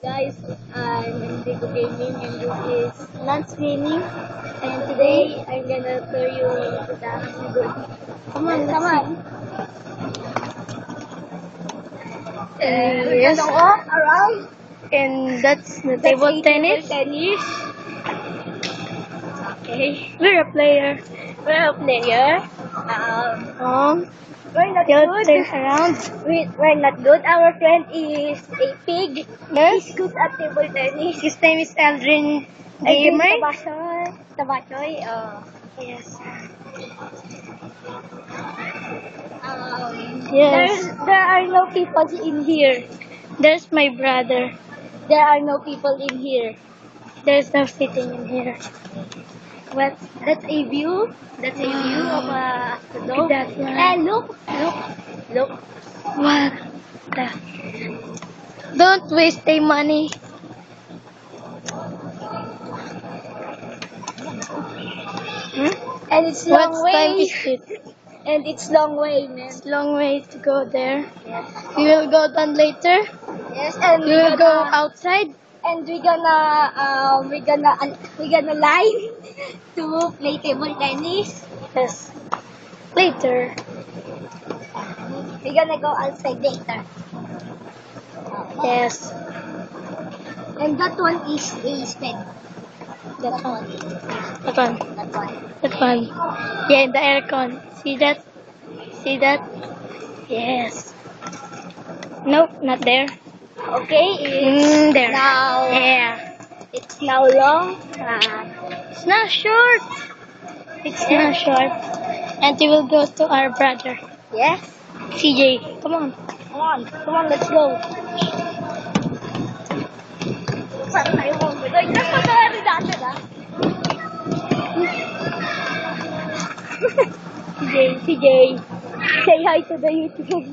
guys? I'm Indigo Gaming and this is Lance Gaming. And today I'm gonna tour you to the Good. Come on, come on. Yes. We're gonna walk around. And that's the table tennis. Tennis. Okay. We're a player. We're a player. We're not You'll turn good. around. We're not good. Our friend is a pig. Yes. He's good at table tennis. His name is Aldrin Again, Gamer. Tabachoy. Yes. Yes. There are no people in here. There's my brother. There are no people in here. There's no sitting in here. What? That's a view. That's a view of a dog. That one. And look. What? Don't waste their money. And it's long What time way. is it? And it's long way, man. It's a long way to go there. Yes. We will go down later. Yes, and We will go outside. And we're gonna line to play table tennis. Yes. Later. We're gonna go outside later. Yes. And that one is a spec. That one. That one. That one. That one. Yeah, the aircon. See that? See that? Yes. Nope, not there. Okay, it's There. now. Yeah. It's now long. It's not short. It's not short. And we will go to our brother, Yes. CJ. Come on. Come on, let's go. Saan tayo magulo? Just for the redacted, CJ. Say hi to the YouTube.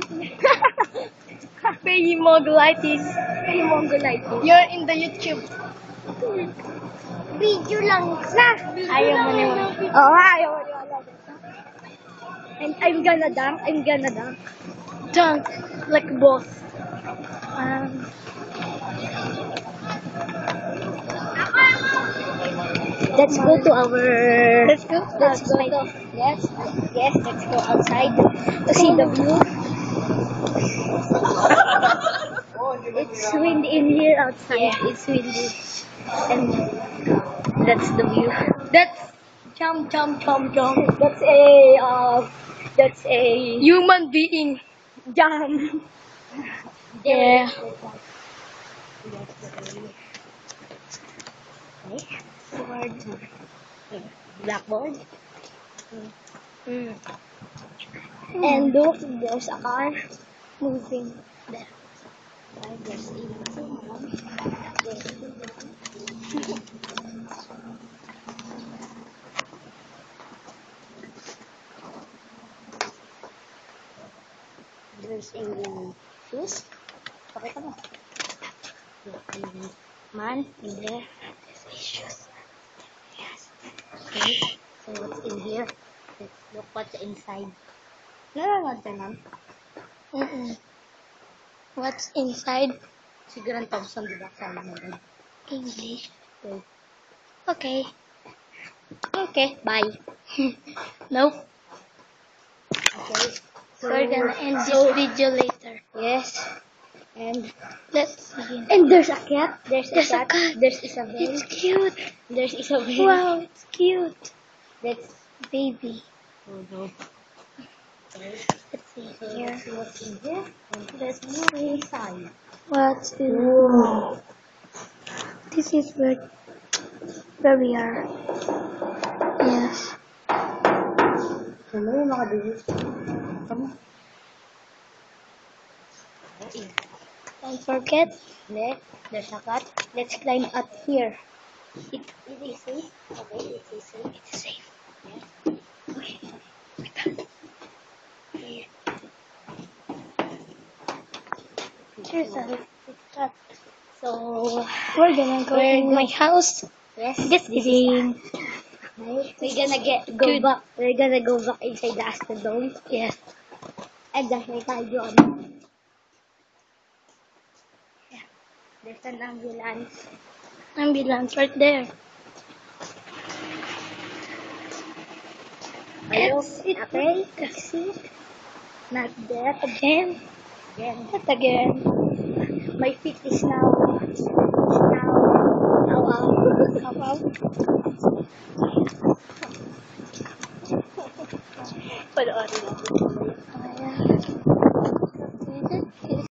Pay Mogolitis. Hey, Mongolites. You're in the YouTube. Video lang na. Ayaw mo naman. Oo, ayaw mo naman. And I'm gonna dunk. Dunk like a boss. Let's go to our... Let's go. Let's go to... Yes, let's go outside to see the view. It's windy in here outside. Yeah. It's windy. And that's the view. That's jump. That's a Human being. jump. Yeah. Board. Blackboard. And look, there's a car moving there. There's a shoes. Pakita mo. There's a man in there. There's a shoes. Yes. Okay. So what's in here? Let's look what's inside. Nanonood ka nun? What's inside? Siguro ang Thompson, diba? Sabi mo dun. English. Okay. Okay. Bye. Nope. Okay. So we're gonna end this video later. Yes. And Let's begin. there's a cat. There's a cat. cat. There's Isabel. It's cute. There's Isabel. Wow, it's cute. That's Baby. oh no. Let's see here. Let's see what's in here. And let's see inside. What's in This is where we are. Yes. Ano yung mga dulo? Tama. Don't forget. There's a cat. Let's climb up here. It is safe. Okay, it is safe. It's safe. Okay. Cheers, Alex. So We're gonna go in my house. yes, Just kidding. We're gonna go back. We're gonna go back inside the Astrodome. Yes. And dahil tayo doon. Yeah. There's an ambulance. Ambulance right there. Are you Exit. okay? Exit. Not dead. Again. Again. Not again. My feet is now out. Panoorin natin.